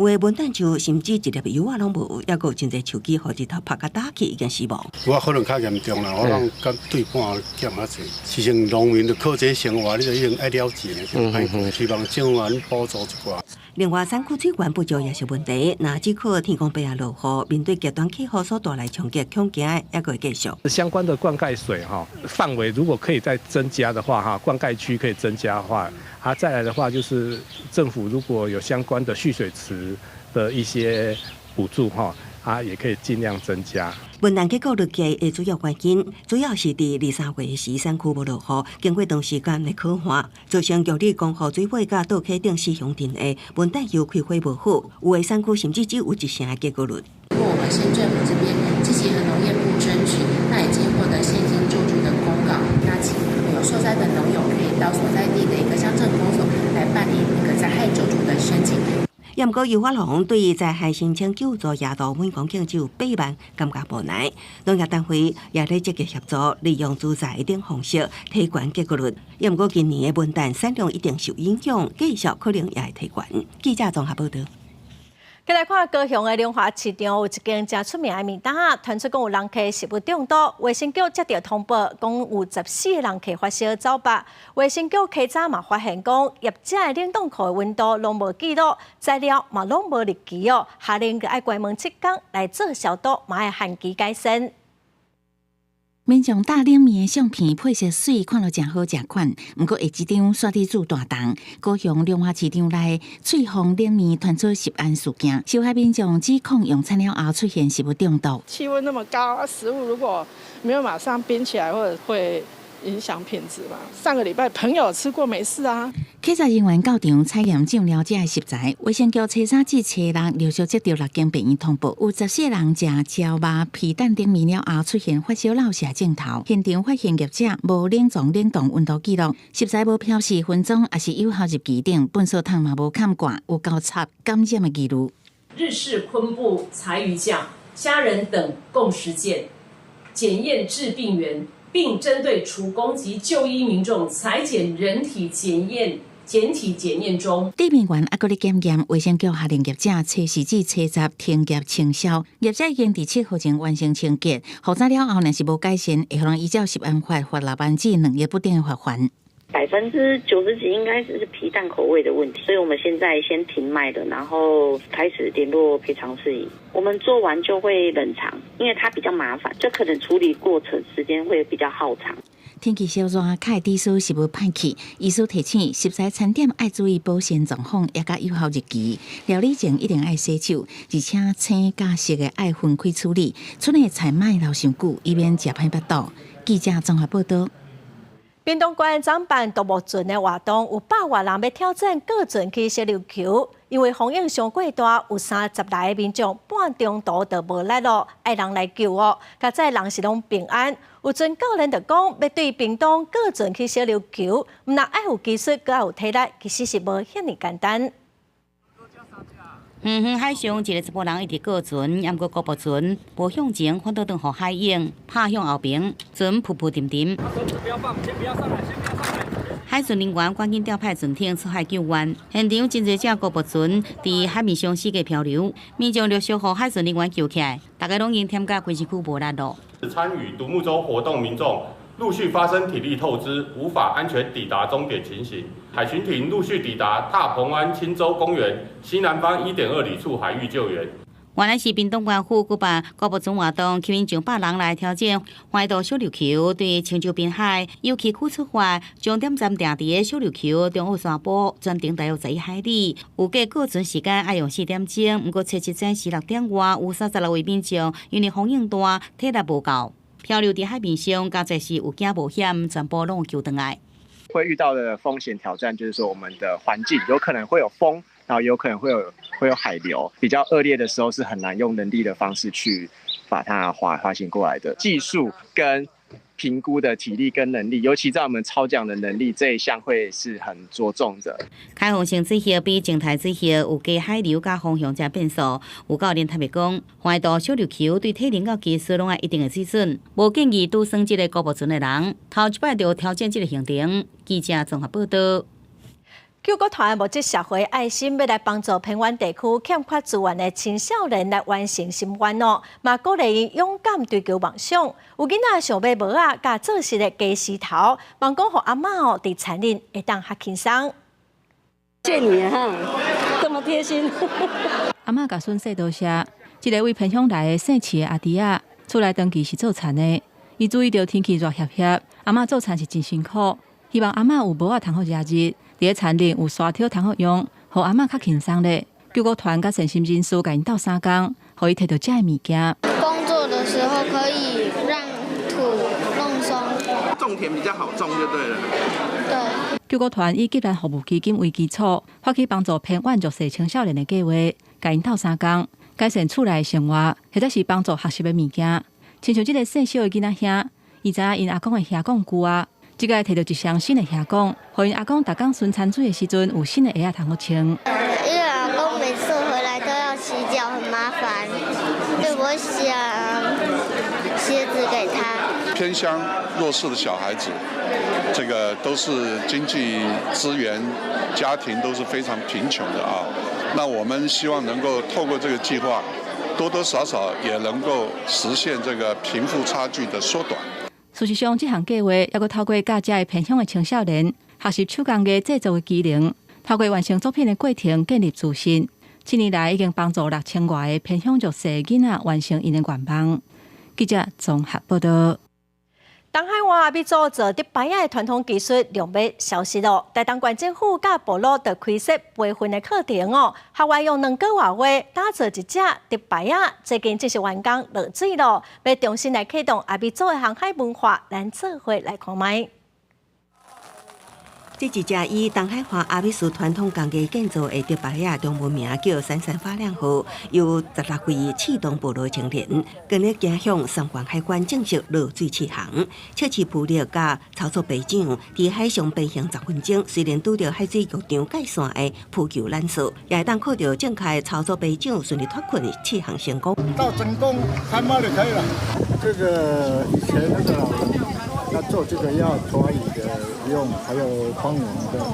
的文旦树甚至一粒油拢无，也有真侪树枝互日头拍甲打去已经死亡。我可能较严重啦，我讲甲对半减啊侪。其实农民的靠这生活，你就已经爱了解了，希望政府能补助一寡。另外，山区水源不足也是问题。那只可天公伯啊落雨，面对极端气候所带来冲击，恐惊还会继续。相关的灌溉水范围如果可以再增加的话灌溉区可以增加的话，再来的话就是政府如果有相关的蓄水池的一些补助也可以尽量增加。文旦结果日记的主要原因，主要是伫2、3月时山区无落雨，经过长时间的可旱，造成玉里公河水尾甲倒溪顶四乡镇的文旦油开花无好，有的山区甚至只有1成的结果率。如果我们县政府这边积极和农业部争取，那已经获得现金救助的公告，那请有受灾的农友可以到所在地的一个乡镇公所来办理那个灾害救助的申请。也毋过，油花农对于灾害申请救助额度每公顷只有8万，感觉无奈。农业单位也咧积极协助，利用资财等方式提悬结果率。也毋过，今年的文旦产量一定受影响，继续可能也会提悬。记者综合报道。再来看高雄的龙华市场有一间真出名的面档传出讲有人客食物中毒，卫生局接到通报，讲有14个人客发烧走白。卫生局起早嘛发现讲，业者的冷冻库的温度拢无记录，材料嘛拢无日期下令要关门7天来做消毒，嘛要限期改善。民众大冷面的相片配色水，看落真好食款。不过下一张刷地主大动，高雄龙华市场内翠凤冷面传出食安事件，受害民众指控用餐了后出现食物中毒。气温那么高，食物如果没有马上冰起来，或者会影响品质嘛。上个礼拜朋友吃过没事啊。警察人员到场采验酱料这的食材，卫生局初3至初6陆续接到6间病院通报，有14人食椒麻皮蛋冷面了后出现发烧落瀉症头。现场发现业者无冷藏冷冻温度记录，食材无标示分装，也是有效日期等，粪扫桶嘛无冚挂，有交叉感染的记录。日式昆布、柴鱼酱、虾仁等共10件，检验致病源，并针对除公及就医民众采检人体检体检验中，地面员还搁咧检验，卫生局下令业者初4至初10停业清销。业者已经伫7号前完成清洁，复查了后，若是无改善，会可能依照食安法罚6万至2月不定的罚款。90%几应该是皮蛋口味的问题，所以我们现在先停卖了，然后开始联络赔偿事宜。我们做完就会冷藏，因为它比较麻烦，就可能处理过程时间会比较耗长。天气稍热，较低数食物歹去。医师提醒，食材餐点要注意保鲜状况，也甲有效日期。料理前一定要洗手，而且青加熟的要分开处理。剩的菜莫留伤久，以免食歹腹肚。记者综合报道。屏东县展办独木船的活动，有100多人要挑战各船去小琉球，因为风影上过大，有30来个民众半中途就无力咯，爱人来救甲在人是拢平安。有船教练就讲，要对屏东各船去小琉球，毋但爱有技术，阁要有体力，其实是无遐尼简单。远远海上一个查甫人一直过船，也毋过高步船无向前，反倒当互海影拍向后边，船扑扑沉沉。海巡人员赶紧调派船艇出海救援，现场真侪只高步船伫海面上四界漂流，民众陆续互海巡人员救起来，大家拢因添甲规身躯无力咯。参与独木舟活动民众陆续发生体力透支，无法安全抵达终点情形。海巡艇陆续抵达大鹏湾青洲公园西南方1.2里处海域救援。原来是屏东县府举办高步船活动，吸引上100人来挑战环岛小琉球，对青洲滨海由崎岖出发，终点站定伫个小琉球中澳山坡，全程大约11海里。预计过船时间要用4点钟，不过测试展是6点外，有36位民众因为风影大，体力无够，漂流伫海面上，加在是有惊无险，全部拢救回来。会遇到的风险挑战就是说，我们的环境有可能会有风。然后有可能会有海流，比较恶劣的时候是很难用人力的方式去把它滑行过来的。技术跟评估的体力跟能力，尤其在我们超奖的能力这一项会是很着重的。开放性水域比静态水域有加海流甲风向这变数，有教练特别讲，环岛小琉球对体能甲技术拢有一定的水准，无建议拄算这个高保存的人，头一摆就挑战这个行程。记者综合报道。救国团募集社会爱心，要来帮助偏远地区欠缺资源的青少年来完成心愿哦，嘛鼓励因勇敢追求梦想。有囡仔想买帽仔，甲做实的鸡丝头，望讲互阿嬷哦，伫餐饮会当较轻松。谢你哈，这么贴心。阿嬷甲孙说多谢，一个为偏乡来的姓齐的阿弟仔，厝内长期是做田的，伊注意到天气热歇歇，阿嬷做田是真辛苦，希望阿嬷有帽仔通好热日。伫咧田里有沙条通好用，互阿嬷较轻松咧。救国团甲善心人士甲因斗3工，互伊摕到这的物件。工作的时候可以让土弄松，种田比较好种就对了。对。救国团以吉兰服务基金为基础，发起帮助偏远弱势青少年的计划，甲因斗3工，改善厝内的生活，或者是帮助学习的物件。亲像这个细小的囡仔兄，伊知影因阿公的虾讲句啊。即个摕到一箱新的虾讲，互因阿公逐工巡餐水的时阵有新的鞋通好穿。因为阿公每次回来都要洗脚，很麻烦，所以我想鞋子给他。偏乡弱势的小孩子，这个都是经济资源、家庭都是非常贫穷的啊。那我们希望能够透过这个计划，多多少少也能够实现这个贫富差距的缩短。事实上，这项计划还佫透过教这偏乡的青少年学习手工艺制作的技能，透过完成作品的过程建立自信。7年来已经帮助6000外的偏乡弱势囡仔完成因的愿望。记者综合报道。东海湾要做迪拜亚的传统技术量要消失了，台东县政府甲部落就开设培训的课程哦，学员用2个月打造一只迪拜亚，最近正式完工落水了，要重新来启动阿比做的航海文化，咱做伙来看卖。这一只以东海华阿美族传统工艺建造的迪拜亚，中文名叫闪闪发亮号，由16位启动部落青年，今日走向三关海关正式落水启航。测试浮力甲操作排桨，伫海上飞行10分钟，虽然拄到海水局长界线的扑救拦索，也当靠着正确操作排桨顺利脱困启航成功。到成功开卖就可以了。这个以前那个老人要做这个要拖椅的用，还有帮忙的。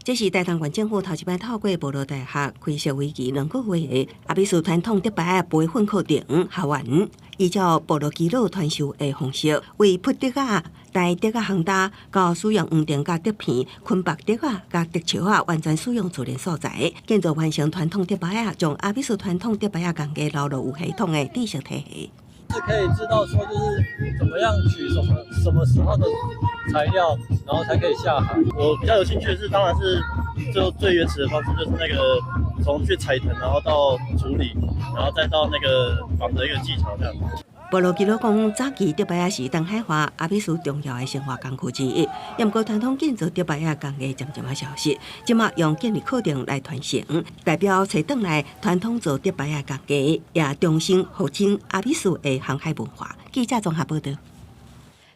这是台东县政府头一摆透过部落大学开设为期2个月的阿美族传统迪拜亚培训课程，学员依照部落基佬传授的方式，为铺竹仔、带竹仔烘搭，到使用黄电甲竹片、捆绑竹仔甲竹树仔，完全使用自然素材，建造完成传统迪拜亚，将阿美族传统迪拜亚工艺留入有系统的知识体系。是可以知道说，就是怎么样取什么时候的材料，然后才可以下海。我比较有兴趣的是，当然是就最原始的方式，就是那个从去采藤，然后到处理，然后再到那个绑的一个技巧这样。部落基佬讲，早期迪拜亚是东海华阿美族重要的生活工具之一，不过传统建造迪拜亚工艺渐渐消失，即马用建立课程来传承，代表找回来传统做迪拜亚工艺，也重新复兴阿美族的航海文化。记者综合报道。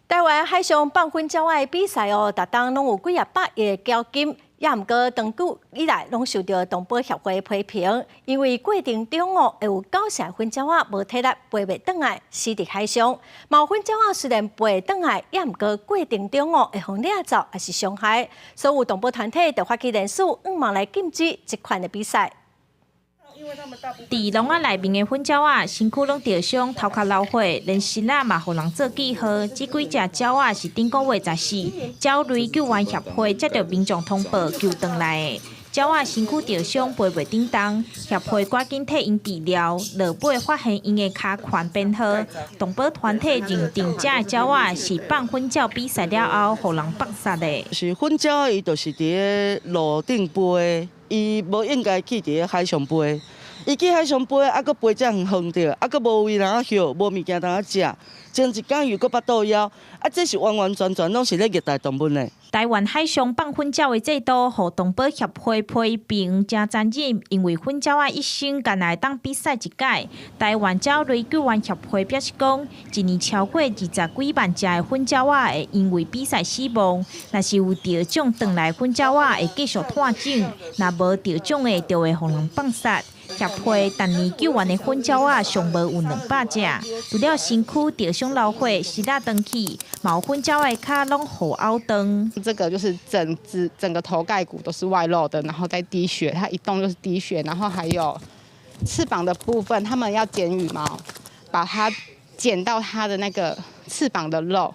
台湾海上放粉鸟仔的比赛哦，逐档拢有几百亿的奖金。也毋过，长久以来拢受到动保协会批评，因为过程中哦会有9成粉鸟仔无体力飞袂转来，死伫海上。有粉鸟仔虽然飞转来，也毋过过程中哦会互掠走，还是伤害。所有动保团体就发起联署，望来禁止这款的比赛。伫笼仔内面的粉鸟仔，身躯拢着伤，头壳流血，连身仔嘛互人做记号。这几只鸟仔是顶个月14，鸟类救援协会接到民众通报救回来的。鸟仔身躯着伤，飞袂振动，协会赶紧替因治疗。落尾发现因的骹款变好，动保团体认定这鸟仔是放粉鸟比赛了后，互人绑杀的。是粉鸟，伊就是伫咧路顶飞。伊无应该去伫咧海上飞，伊去海上飞，还佫飞遮远着，还佫无位通休，无物件通食，前一天又搁巴肚枵，这是完完全全拢是咧虐待动物呢。台湾海上放粉鸟的制度，互动保协会批评真残忍，因为粉鸟一生干来当比赛一届。台湾鸟类救援协会表示讲，一年超过20几万只的粉鸟会因为比赛死亡。若是有得奖转来粉鸟会继续探种，若无得奖的就会互人放杀。协会当年救援的粉鸟上无有200只，除了身躯着伤老火，时仔长起，毛粉鸟的脚拢互凹长。这个就是整个头盖骨都是外露的，然后再滴血，它一动就是滴血，然后还有翅膀的部分，他们要剪羽毛，把它剪到它的那个翅膀的肉。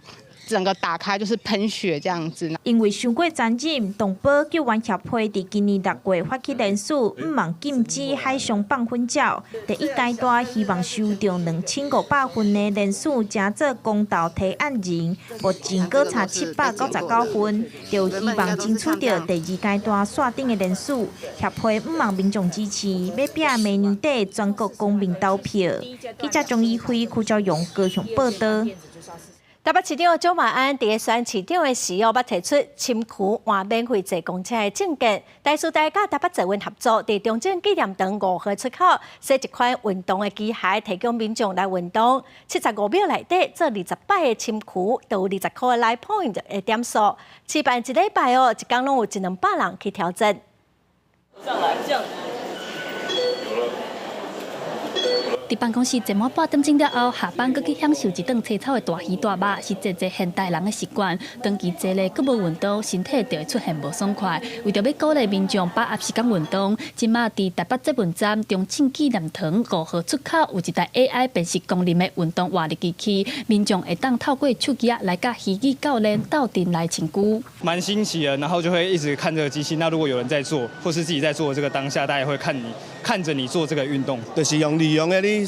整个打开就是喷血这样子。因为伤过残忍，动保救援协会伫今年6月发起联署，毋望禁止海上放粉鸟。第一阶段希望收到2500份的联署，正做公道提案人，目前搁差799份，就希望争取到第2阶段线顶的联署。协会毋望民众支持，要拼明年底全国公民投票。记者钟义辉、邱兆勇高雄报道。台北市长蒋万安伫选市长的时候，捌提出深区换免费坐公车的政见。台塑大甲台北捷运合作，伫中正纪念堂5号出口设一款运动的机械，提供民众来运动。75秒内底做20摆的深区，就有20块的 Line Point 的点数。举办一礼拜哦，一天拢有100-200人去挑战。上来，这样。伫办公室坐满8点钟了后，下班搁去享受一顿青草的大鱼大肉，是真现代人的习惯。长期坐咧，搁无运动，身体就会出现无爽快。为着要鼓励民众把握时间运动，即马伫台北捷运站中正纪念堂5号出口有一台 AI 辨识功能的运动活力机器，民众会当透过手机来甲虚拟教练斗阵来请估。蛮新奇的，然后就会一直看这个机器。那如果有人在做，或是自己在做的这个当下，大家会看着你利用的你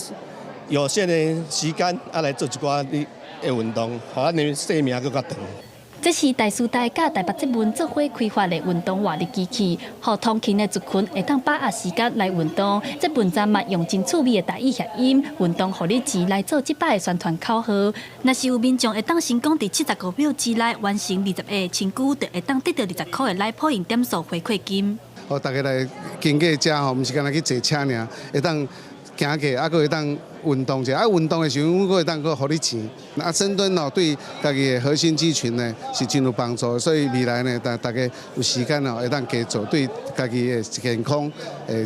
有限的时间来做一寡你的运动，互咱的生命更较长。这是台塑大甲台北捷运做伙开发的运动活力机器，互通勤的族群会当把握时间来运动。捷运站嘛用真趣味的台语谐音，运动互你钱来做即摆的宣传口号。若是有民众会当成功伫75秒之内完成20个轻举，就会当得到20块的来point点数回馈金。大家来经过遮吼，毋是干那去坐车尔，会当行过，还佫会当运动者。运动的时候，佫会当佫互你钱。深蹲哦，对家己的核心肌群呢是真有帮助。所以未来呢，大家有时间哦，会当加做，对家己的健康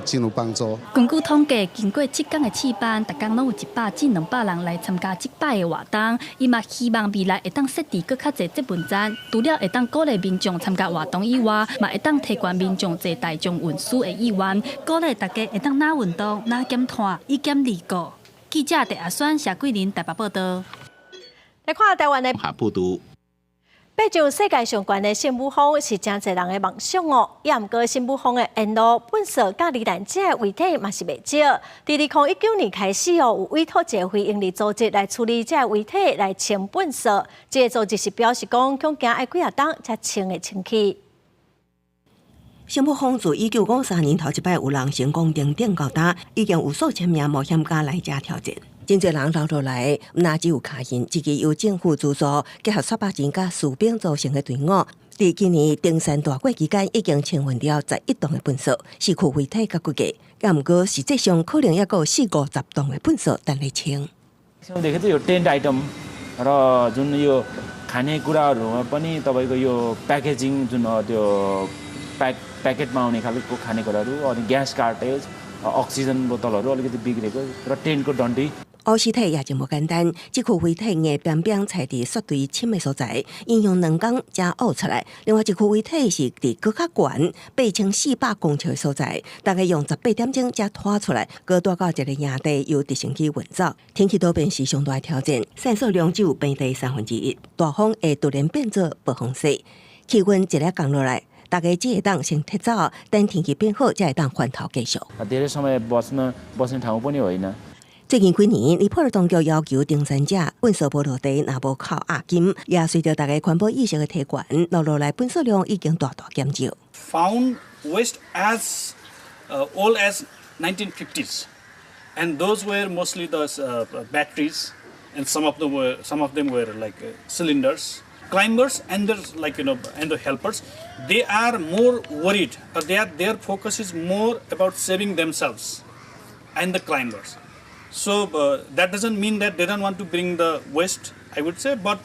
真有帮助。根据统计，经过7天的试办，逐天拢有100至200人来参加即摆的活动。伊嘛希望未来会当设置佫较侪捷运站，除了会当鼓励民众参加活动以外，嘛会当提高民众坐大众运输的意愿，鼓励大家会当哪运动哪减碳，以减离故。记者陈阿轩、谢桂林台北报道。来看台湾的报道。爬上世界上悬的圣母峰是真侪人的梦想哦。也毋过圣母峰的沿路本色甲罹难者的遗体嘛是袂少。自2019年开始哦，有委托一个非营利组织来处理这遗体来清本色。这个组织是表示讲，恐惊要几啊冬才清会清去。圣母峰自1953年头一摆有人成功登顶到达，已经有数千名冒险家来遮挑战。真侪人留落来，哪只有卡因，一支由政府资助结合刷白钱甲士兵组成的队伍，伫今年登山大过期间已经清运了11吨的粪扫，市区遗体甲骨架。但毋过实际上可能还有40-50吨的粪扫等来清。देखिए यो tent item र जुन यो खानेकुराहरू पनि तपाईँको यो प्याकेजिङ जुन त्यो प्याकेटमा आउने खालको खानेकुराहरू अनि ग्यास कार्टेज अक्सिजन बोतलहरू अलिकति बिग्रेको र टेन्टको डन्डी乌尸体也真无简单，这具遗体硬扁扁踩伫雪堆深的所在，应用2天才挖出来。另外一具遗体是伫搁较悬8400公尺的所在，大概用18点钟才拖出来，搁带到一个营地，由直升机运走。天气多变是上大的挑战，散数量只有平地1/3，大风会突然变做暴风雪，气温一日降落来。大家只会当先提早，等天气变好才会当翻头继续。धेरै समय बस्ने ठाउँ पनि होइन。最近几年，尼泊尔当局要求登山者本扫无落地，若无靠押金，也随着大家环保意识的提悬，落来本扫量已经大减少。Found waste as old as 1950s, and those were mostly the batteries and some of them were like cylinders. Climbers and and the helpers, they are more worried. Their focus is more about saving themselves and the climbers. So that doesn't mean that they don't want to bring the waste, I would say, but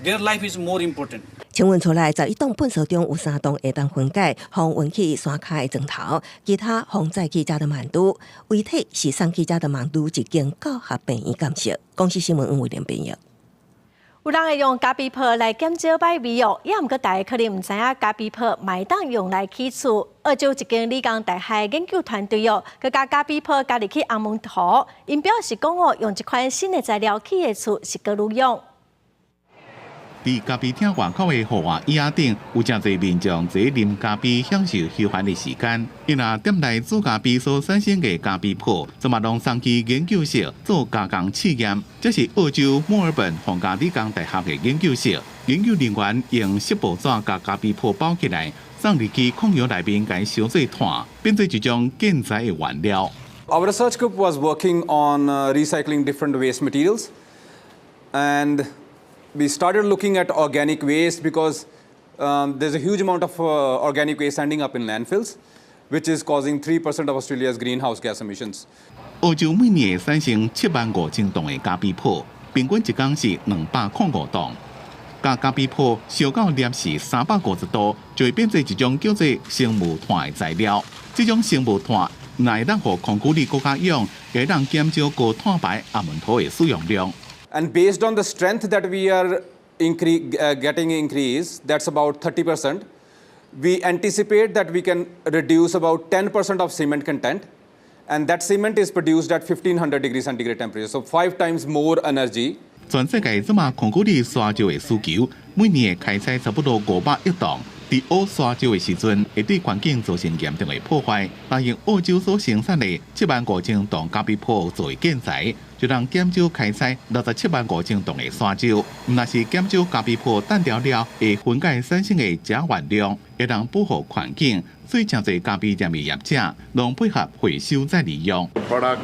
their life is more important. 请问出来11栋粪扫中有3栋会当分解，放运去山骹的砖头，其他放在记者的曼都，遗体是送记者的曼都一间高学病院监视。公司新闻黄伟廉编译。有人会用咖啡泡来减少歹味哦，也毋过大家可能唔知影咖啡泡卖当用来起厝。澳洲一间理工大学研究团队哦，佮加咖啡泡加入去红门土，因表示讲哦，用一款新的材料起的厝是够有用。伫咖啡厅外口的户外椅仔顶，有真侪民众坐啉咖啡，享受休闲的时间。因若店内煮咖啡所产生的咖啡泡，则嘛拢送去研究室做加工试验。这是澳洲墨尔本皇家理工大学的研究室，研究人员用锡箔纸甲咖啡泡包起来，送入去控油内面，甲烧做炭，变做一种建材的原料。Our research group was working on recycling different waste materials, and we started looking at organic waste because there's a huge amount of organic waste ending up in landfills, which is causing 3% of Australia's greenhouse gas emissions. 澳洲每年会产生75000吨的咖啡泡，平均一工是205吨。甲咖啡泡烧到摄氏350度，就会变成一种叫做生木炭的材料。这种生木炭乃让互控股力更加用，会让减少高碳排红门土的使用量。And based on the strength that we are getting increase, that's about 30%. We anticipate that we can reduce about 10% of cement content, and that cement is produced at 1500 degrees centigrade temperature, so 5 times more energy. 全世界即马控股力沙石的需求，每年会开采差不多500亿吨。伫挖沙石的时阵，会对环境造成严重的破坏。但用澳洲所生产的75000吨咖啡泡作为建材，就能减少开采675000吨的沙石。若是减少咖啡泡单调了，会分解产生的假原料，会能保护环境。所以，真侪咖啡店的业者拢配合回收再利用。Product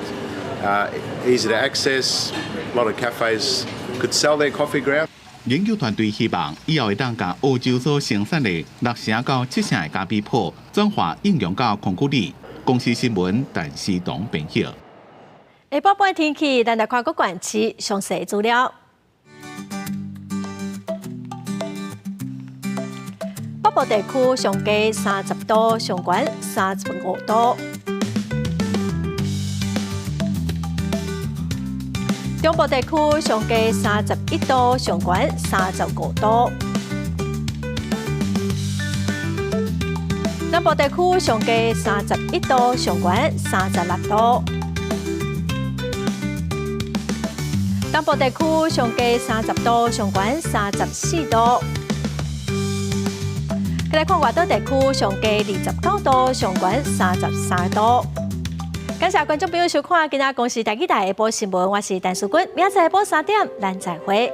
easy to access. A lot of cafes could sell their coffee ground. 研究团队希望以后会当将澳洲所生产的6成到7成的咖啡泡转化应用到控股里。公司新闻陈思彤编译。下晡半天气，咱来看各县市详细资料。北部地区上低30度，上悬35度。中部地区上低31度，上悬35度；南部地区上低31度，上悬36度；东部地区上低30度，上悬34度。再来看外岛地区上低29度，上悬33度。感谢观众朋友收看今仔公视台记台下晡新闻，我是陈淑君，明仔下晡3点咱再会。